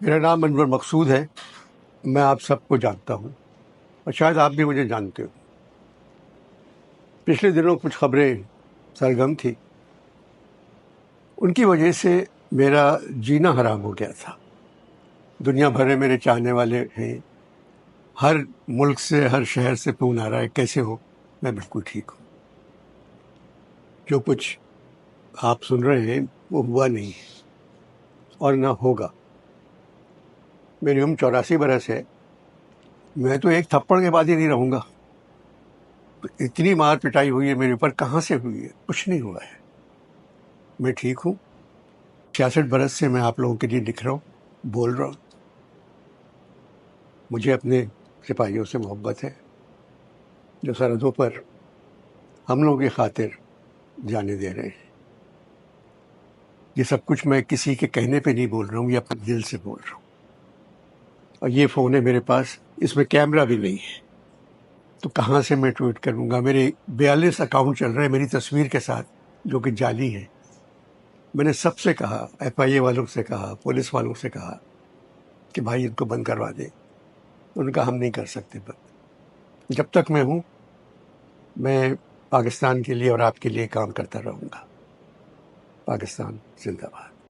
میرا نام انور مقصود ہے. میں آپ سب کو جانتا ہوں اور شاید آپ بھی مجھے جانتے ہو. پچھلے دنوں کچھ خبریں سرگرم تھی، ان کی وجہ سے میرا جینا حرام ہو گیا تھا. دنیا بھر میں میرے چاہنے والے ہیں، ہر ملک سے، ہر شہر سے فون آ رہا ہے کیسے ہو. میں بالکل ٹھیک ہوں. جو کچھ آپ سن رہے ہیں وہ ہوا نہیں ہے اور نہ ہوگا. میری عمر 84 برس ہے. میں تو ایک تھپڑ کے بعد ہی نہیں رہوں گا. اتنی مار پٹائی ہوئی ہے میرے اوپر، کہاں سے ہوئی ہے؟ کچھ نہیں ہوا ہے. میں ٹھیک ہوں. 66 برس سے میں آپ لوگوں کے لیے لکھ رہا ہوں، بول رہا ہوں. مجھے اپنے سپاہیوں سے محبت ہے جو سرحدوں پر ہم لوگوں کی خاطر جانے دے رہے ہیں. یہ سب کچھ میں کسی کے کہنے پہ نہیں بول رہا ہوں، یہ اپنے دل سے بول رہا ہوں. اور یہ فون ہے میرے پاس، اس میں کیمرہ بھی نہیں ہے، تو کہاں سے میں ٹویٹ کروں گا؟ میرے 42 اکاؤنٹ چل رہے ہیں میری تصویر کے ساتھ جو کہ جعلی ہیں. میں نے سب سے کہا، ایف آئی اے والوں سے کہا، پولیس والوں سے کہا کہ بھائی ان کو بند کروا دیں. ان کا ہم نہیں کر سکتے بند. جب تک میں ہوں میں پاکستان کے لیے اور آپ کے لیے کام کرتا رہوں گا. پاکستان زندہ باد.